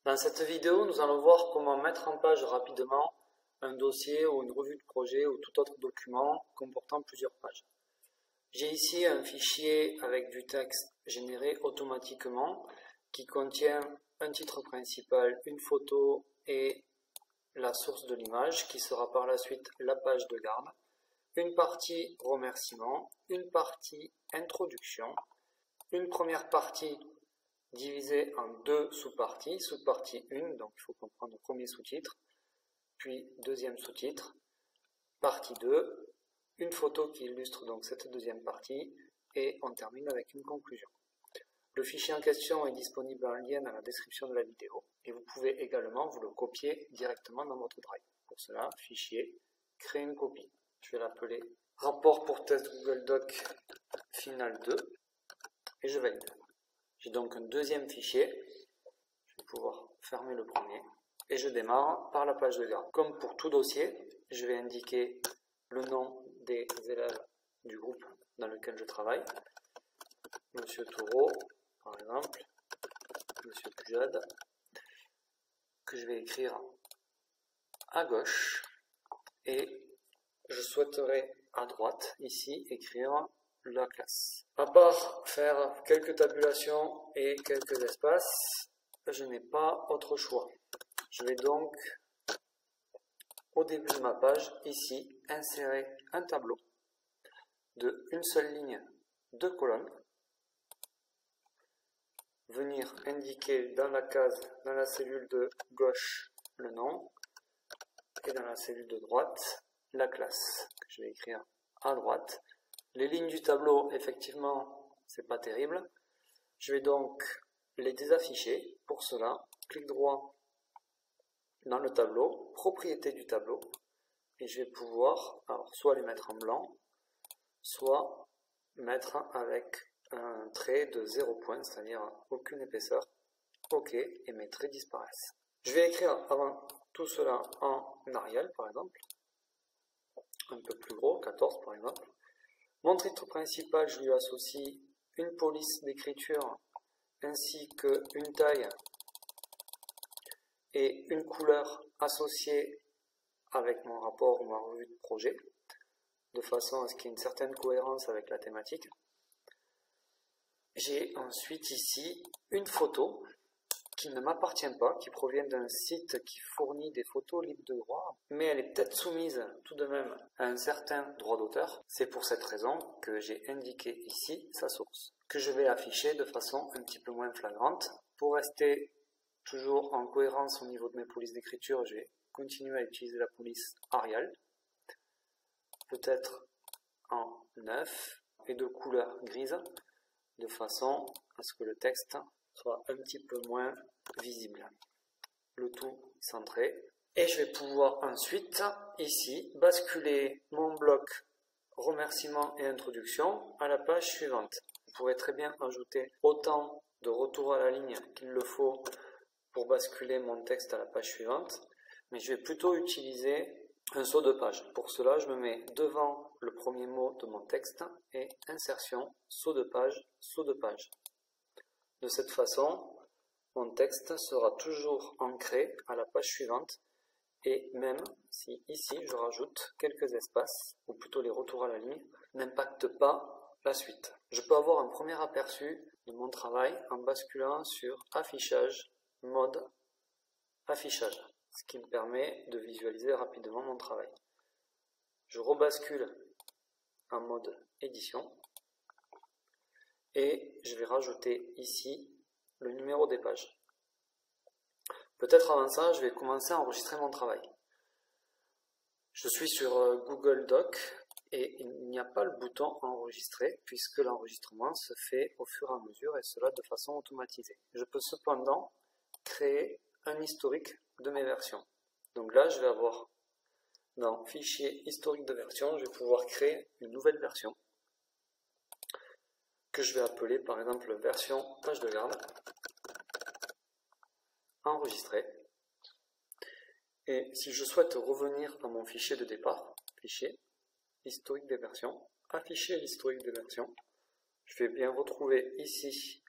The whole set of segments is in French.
Dans cette vidéo, nous allons voir comment mettre en page rapidement un dossier ou une revue de projet ou tout autre document comportant plusieurs pages. J'ai ici un fichier avec du texte généré automatiquement qui contient un titre principal, une photo et la source de l'image qui sera par la suite la page de garde, une partie remerciement, une partie introduction, une première partie divisée en deux sous-parties, sous-partie 1, donc il faut comprendre le premier sous-titre, puis deuxième sous-titre, partie 2, une photo qui illustre donc cette deuxième partie, et on termine avec une conclusion. Le fichier en question est disponible en lien dans la description de la vidéo, et vous pouvez également vous le copier directement dans votre Drive. Pour cela, fichier, créer une copie. Je vais l'appeler rapport pour test Google Doc final 2, et je valide. J'ai donc un deuxième fichier, je vais pouvoir fermer le premier, et je démarre par la page de garde. Comme pour tout dossier, je vais indiquer le nom des élèves du groupe dans lequel je travaille, Monsieur Taureau, par exemple, Monsieur Pujade, que je vais écrire à gauche, et je souhaiterais à droite, ici, écrire la classe. À part faire quelques tabulations et quelques espaces, je n'ai pas autre choix. Je vais donc, au début de ma page, ici, insérer un tableau de une seule ligne, deux colonnes, venir indiquer dans la case, dans la cellule de gauche, le nom, et dans la cellule de droite, la classe, que je vais écrire à droite. Les lignes du tableau, effectivement, c'est pas terrible. Je vais donc les désafficher. Pour cela, clic droit dans le tableau, propriété du tableau, et je vais pouvoir soit les mettre en blanc, soit mettre avec un trait de 0 point, c'est-à-dire aucune épaisseur. OK, et mes traits disparaissent. Je vais écrire avant tout cela en Arial, par exemple, un peu plus gros, 14 par exemple. Mon titre principal, je lui associe une police d'écriture ainsi qu'une taille et une couleur associée avec mon rapport ou ma revue de projet, de façon à ce qu'il y ait une certaine cohérence avec la thématique. J'ai ensuite ici une photo qui ne m'appartient pas, qui provient d'un site qui fournit des photos libres de droit, mais elle est peut-être soumise tout de même à un certain droit d'auteur. C'est pour cette raison que j'ai indiqué ici sa source, que je vais afficher de façon un petit peu moins flagrante. Pour rester toujours en cohérence au niveau de mes polices d'écriture, je vais continuer à utiliser la police Arial, peut-être en 9 et de couleur grise, de façon à ce que le texte soit un petit peu moins visible. Le tout centré. Et je vais pouvoir ensuite, ici, basculer mon bloc remerciements et introduction à la page suivante. Je pourrais très bien ajouter autant de retour à la ligne qu'il le faut pour basculer mon texte à la page suivante, mais je vais plutôt utiliser un saut de page. Pour cela, je me mets devant le premier mot de mon texte et insertion, saut de page, saut de page. De cette façon, mon texte sera toujours ancré à la page suivante, et même si ici je rajoute quelques espaces, ou plutôt les retours à la ligne, n'impacte pas la suite. Je peux avoir un premier aperçu de mon travail en basculant sur affichage, mode affichage, ce qui me permet de visualiser rapidement mon travail. Je rebascule en mode édition, et je vais rajouter ici le numéro des pages. Peut-être avant ça, je vais commencer à enregistrer mon travail. Je suis sur Google Doc et il n'y a pas le bouton enregistrer puisque l'enregistrement se fait au fur et à mesure et cela de façon automatisée. Je peux cependant créer un historique de mes versions. Donc là, je vais avoir dans fichier historique de version, je vais pouvoir créer une nouvelle version que je vais appeler par exemple version page de garde, enregistrer. Et si je souhaite revenir à mon fichier de départ, fichier, historique des versions, afficher l'historique des versions, je vais bien retrouver ici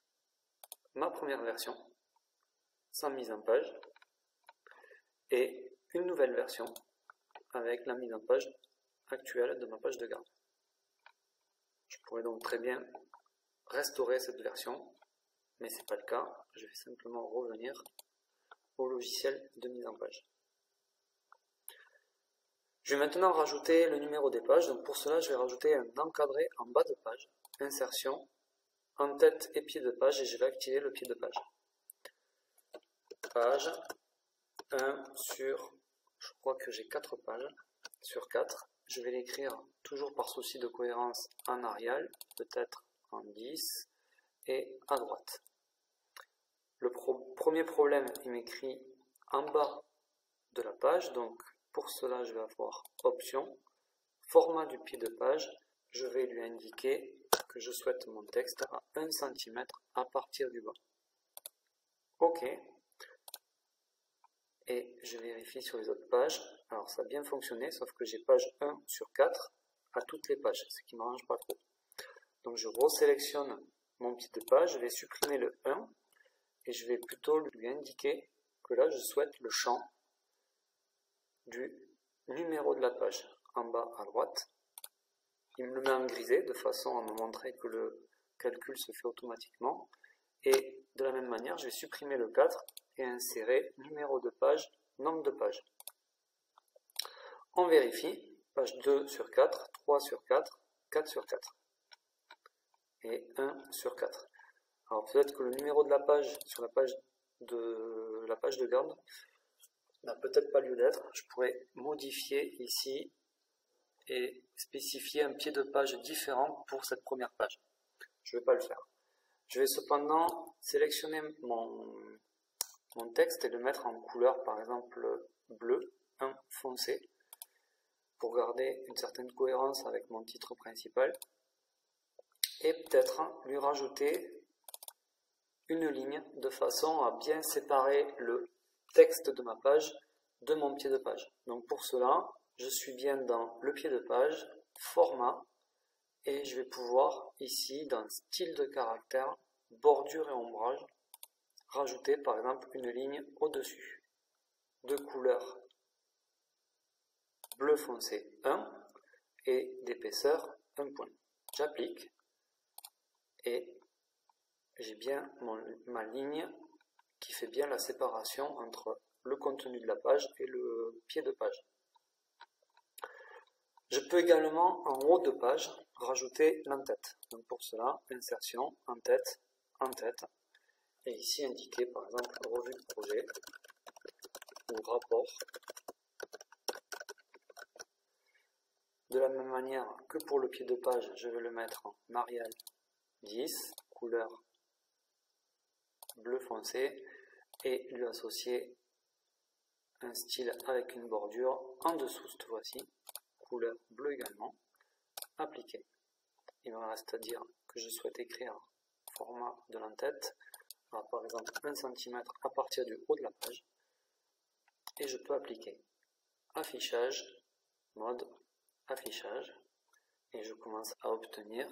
ma première version. sans mise en page et une nouvelle version avec la mise en page actuelle de ma page de garde. Je pourrais donc très bien restaurer cette version, mais ce n'est pas le cas. Je vais simplement revenir au logiciel de mise en page. Je vais maintenant rajouter le numéro des pages. Donc pour cela, je vais rajouter un encadré en bas de page, insertion, en tête et pied de page, et je vais activer le pied de page. Page 1 sur, je crois que j'ai 4 pages, sur 4. Je vais l'écrire toujours par souci de cohérence en Arial, peut-être en 10 et à droite. Le premier problème, il m'écrit en bas de la page, donc pour cela je vais avoir option, format du pied de page, je vais lui indiquer que je souhaite mon texte à 1 cm à partir du bas. OK. Et je vérifie sur les autres pages. Alors ça a bien fonctionné, sauf que j'ai page 1 sur 4 à toutes les pages, ce qui ne m'arrange pas trop. Donc je resélectionne mon pied de page, je vais supprimer le 1 et je vais plutôt lui indiquer que là je souhaite le champ du numéro de la page en bas à droite. Il me le met en grisé de façon à me montrer que le calcul se fait automatiquement. Et de la même manière, je vais supprimer le 4 et insérer numéro de page, nombre de pages. On vérifie, page 2 sur 4, 3 sur 4, 4 sur 4 et 1 sur 4. Alors peut-être que le numéro de la page sur la page de garde n'a peut-être pas lieu d'être. Je pourrais modifier ici et spécifier un pied de page différent pour cette première page. Je ne vais pas le faire. Je vais cependant sélectionner mon texte et le mettre en couleur, par exemple bleu, foncé, pour garder une certaine cohérence avec mon titre principal, et peut-être lui rajouter une ligne de façon à bien séparer le texte de ma page de mon pied de page. Donc pour cela, je suis bien dans le pied de page, format, et je vais pouvoir ici, dans style de caractère, bordure et ombrage, rajouter par exemple une ligne au-dessus de couleur bleu foncé 1 et d'épaisseur 1 point. J'applique et j'ai bien ma ligne qui fait bien la séparation entre le contenu de la page et le pied de page. Je peux également en haut de page rajouter l'en-tête. Donc pour cela, insertion, en-tête, et ici indiquer par exemple revue de projet ou rapport. De la même manière que pour le pied de page, je vais le mettre en Arial 10, couleur bleu foncé, et lui associer un style avec une bordure en dessous cette fois-ci, couleur bleu également, appliqué. Il me reste à dire que je souhaite écrire format de l'en-tête, par exemple 1 cm à partir du haut de la page, et je peux appliquer affichage, mode affichage, et je commence à obtenir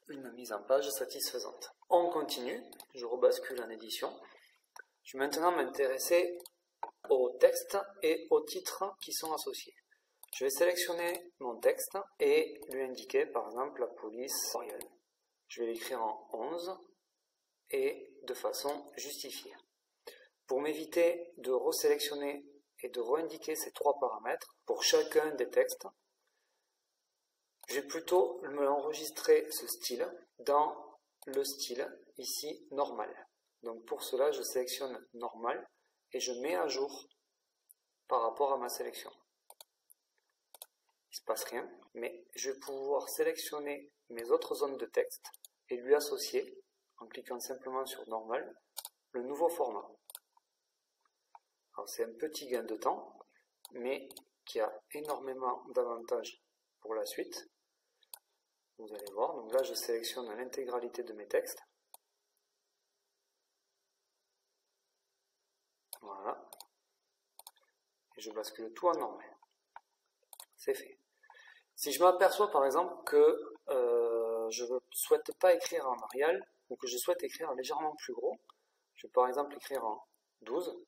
une mise en page satisfaisante. On continue, je rebascule en édition. Je vais maintenant m'intéresser au texte et aux titres qui sont associés. Je vais sélectionner mon texte et lui indiquer par exemple la police Ariel. Je vais l'écrire en 11 et de façon justifiée. Pour m'éviter de resélectionner et de réindiquer ces 3 paramètres pour chacun des textes, je vais plutôt me enregistrer ce style dans le style ici normal. Donc pour cela, je sélectionne normal et je mets à jour par rapport à ma sélection. Il ne se passe rien, mais je vais pouvoir sélectionner mes autres zones de texte et lui associer, en cliquant simplement sur normal, le nouveau format. Alors c'est un petit gain de temps, mais qui a énormément d'avantages pour la suite. Vous allez voir, donc là je sélectionne l'intégralité de mes textes. Voilà. Et je bascule tout en normal. C'est fait. Si je m'aperçois par exemple que je ne souhaite pas écrire en Arial, ou que je souhaite écrire légèrement plus gros, je vais par exemple écrire en 12.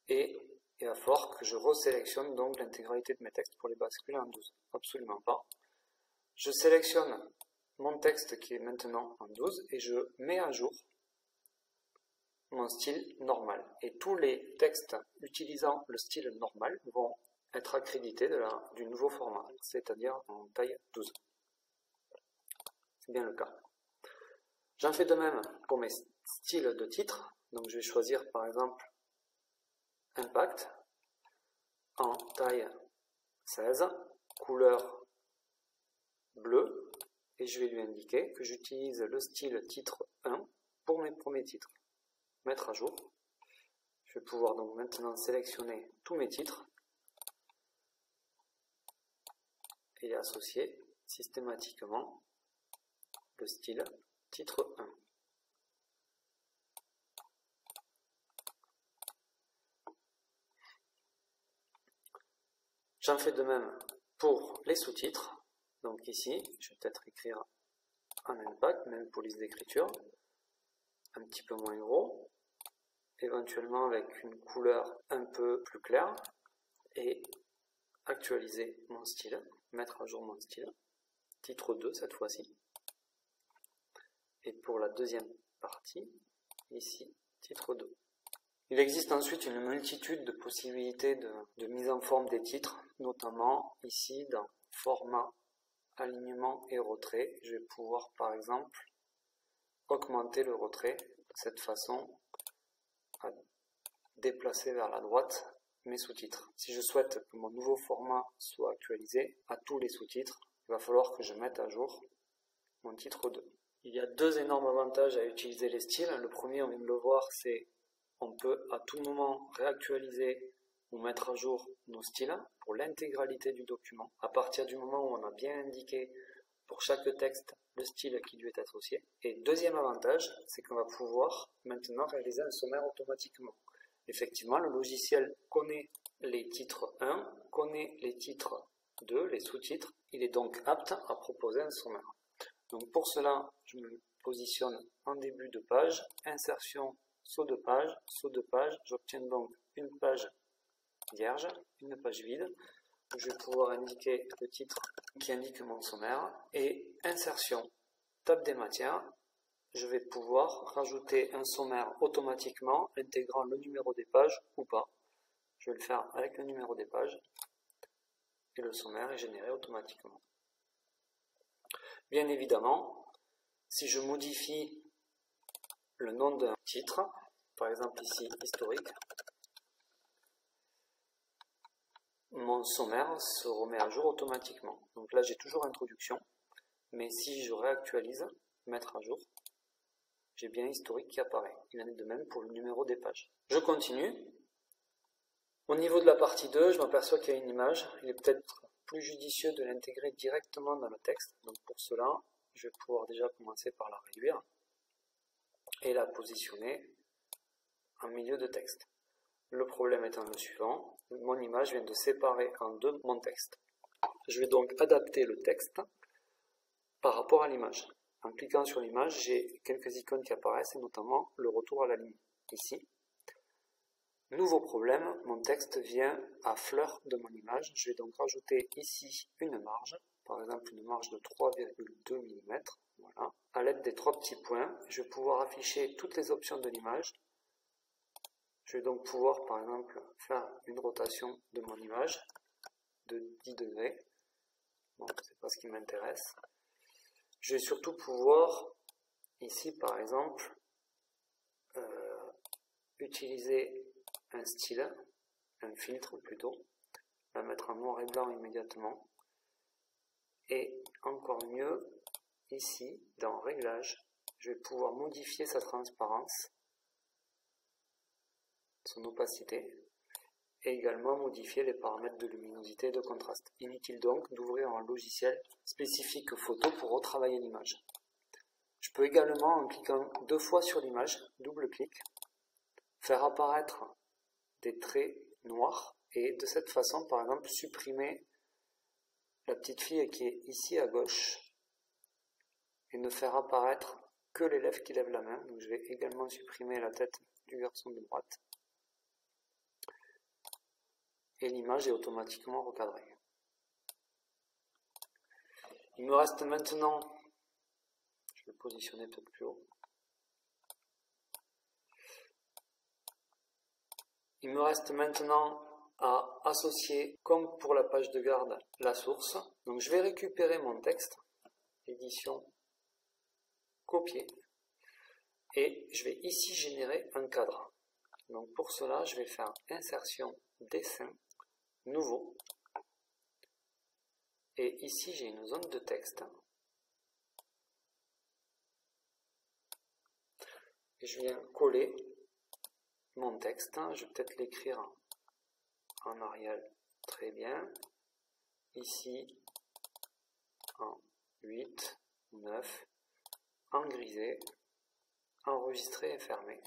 Et il va falloir que je resélectionne donc l'intégralité de mes textes pour les basculer en 12. Absolument pas. Je sélectionne mon texte qui est maintenant en 12 et je mets à jour mon style normal. Et tous les textes utilisant le style normal vont être accrédités du nouveau format, c'est-à-dire en taille 12. C'est bien le cas. J'en fais de même pour mes styles de titre. Donc je vais choisir par exemple Impact en taille 16, couleur bleue, et je vais lui indiquer que j'utilise le style titre 1 pour mes premiers titres. Mettre à jour. Je vais pouvoir donc maintenant sélectionner tous mes titres et associer systématiquement le style titre 1. J'en fais de même pour les sous-titres. Donc ici, je vais peut-être écrire en Impact, même police d'écriture, un petit peu moins gros, éventuellement avec une couleur un peu plus claire, et actualiser mon style, mettre à jour mon style, titre 2 cette fois-ci. Et pour la deuxième partie, ici, titre 2. Il existe ensuite une multitude de possibilités de mise en forme des titres, notamment ici dans format, alignement et retrait. Je vais pouvoir par exemple augmenter le retrait de cette façon à déplacer vers la droite mes sous-titres. Si je souhaite que mon nouveau format soit actualisé à tous les sous-titres, il va falloir que je mette à jour mon titre 2. Il y a deux énormes avantages à utiliser les styles. Le premier, on vient de le voir, c'est on peut à tout moment réactualiser ou mettre à jour nos styles pour l'intégralité du document. À partir du moment où on a bien indiqué pour chaque texte le style qui lui est associé. Et deuxième avantage, c'est qu'on va pouvoir maintenant réaliser un sommaire automatiquement. Effectivement, le logiciel connaît les titres 1, connaît les titres 2, les sous-titres. Il est donc apte à proposer un sommaire. Donc pour cela, je me positionne en début de page, insertion, saut de page, j'obtiens donc une page vierge, une page vide, où je vais pouvoir indiquer le titre qui indique mon sommaire, et insertion, table des matières, je vais pouvoir rajouter un sommaire automatiquement intégrant le numéro des pages ou pas. Je vais le faire avec le numéro des pages, et le sommaire est généré automatiquement. Bien évidemment, si je modifie le nom d'un titre, par exemple ici historique, mon sommaire se remet à jour automatiquement. Donc là j'ai toujours introduction, mais si je réactualise, mettre à jour, j'ai bien historique qui apparaît. Il en est de même pour le numéro des pages. Je continue. Au niveau de la partie 2, je m'aperçois qu'il y a une image. Il est peut-être plus judicieux de l'intégrer directement dans le texte. Donc pour cela, je vais pouvoir déjà commencer par la réduire et la positionner en milieu de texte. Le problème étant le suivant, mon image vient de séparer en deux mon texte. Je vais donc adapter le texte par rapport à l'image. En cliquant sur l'image, j'ai quelques icônes qui apparaissent, et notamment le retour à la ligne, ici. Nouveau problème, mon texte vient à fleur de mon image. Je vais donc rajouter ici une marge, par exemple une marge de 3,2 mm. Voilà. À l'aide des trois petits points, je vais pouvoir afficher toutes les options de l'image. Je vais donc pouvoir, par exemple, faire une rotation de mon image de 10 degrés. Bon, c'est pas ce qui m'intéresse. Je vais surtout pouvoir, ici par exemple, utiliser un style, un filtre plutôt, la mettre en noir et blanc immédiatement. Et encore mieux, ici, dans Réglages, je vais pouvoir modifier sa transparence, son opacité, et également modifier les paramètres de luminosité et de contraste. Inutile donc d'ouvrir un logiciel spécifique photo pour retravailler l'image. Je peux également, en cliquant deux fois sur l'image, double-clic, faire apparaître des traits noirs et de cette façon, par exemple, supprimer la petite fille qui est ici à gauche et ne faire apparaître que l'élève qui lève la main. Donc je vais également supprimer la tête du garçon de droite. Et l'image est automatiquement recadrée. Il me reste maintenant, je vais le positionner peut-être plus haut. Il me reste maintenant à associer, comme pour la page de garde, la source. Donc je vais récupérer mon texte, édition, copier, et je vais ici générer un cadre. Donc pour cela, je vais faire insertion, dessin, nouveau, et ici j'ai une zone de texte, et je viens coller mon texte. Je vais peut-être l'écrire en Arial, très bien, ici en 8, 9, en grisé, enregistrer et fermer.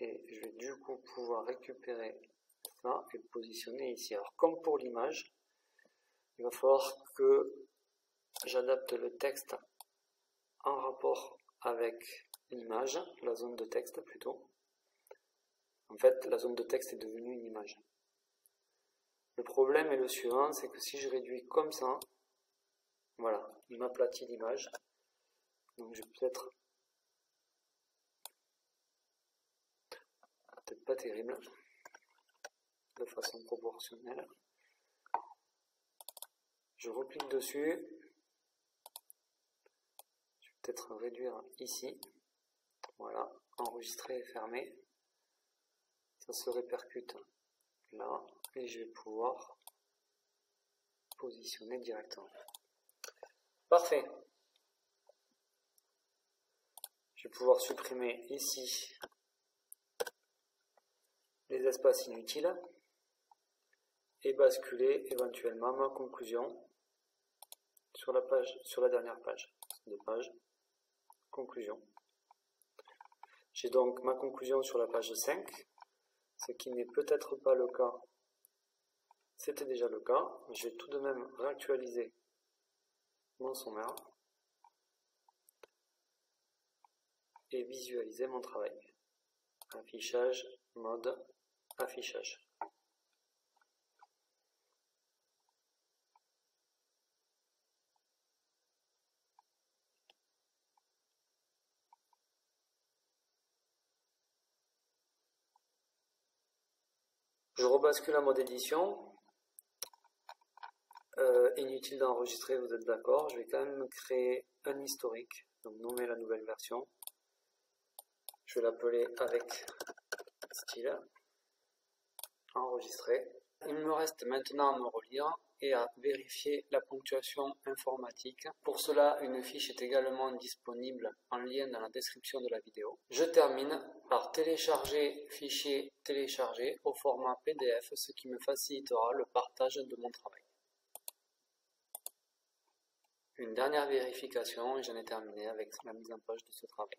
Et je vais du coup pouvoir récupérer ça et le positionner ici. Alors comme pour l'image, il va falloir que j'adapte le texte en rapport avec l'image, la zone de texte plutôt. En fait, la zone de texte est devenue une image. Le problème est le suivant, c'est que si je réduis comme ça, voilà, il m'aplatit l'image. Donc je vais peut-être pas terrible, de façon proportionnelle. Je reclique dessus. Je vais peut-être réduire ici. Voilà, enregistrer et fermer. Ça se répercute là et je vais pouvoir positionner directement. Parfait. Je vais pouvoir supprimer ici les espaces inutiles et basculer éventuellement ma conclusion sur la page, sur la dernière page de page conclusion. J'ai donc ma conclusion sur la page 5, ce qui n'est peut-être pas le cas. C'était déjà le cas. Je vais tout de même réactualiser mon sommaire et visualiser mon travail. Affichage, mode, affichage. Je rebascule en mode édition. Inutile d'enregistrer, vous êtes d'accord. Je vais quand même créer un historique, donc nommer la nouvelle version. Je vais l'appeler avec style. Enregistrer. Il me reste maintenant à me relire et à vérifier la ponctuation informatique. Pour cela, une fiche est également disponible en lien dans la description de la vidéo. Je termine par télécharger fichier téléchargé au format PDF, ce qui me facilitera le partage de mon travail. Une dernière vérification et j'en ai terminé avec la mise en page de ce travail.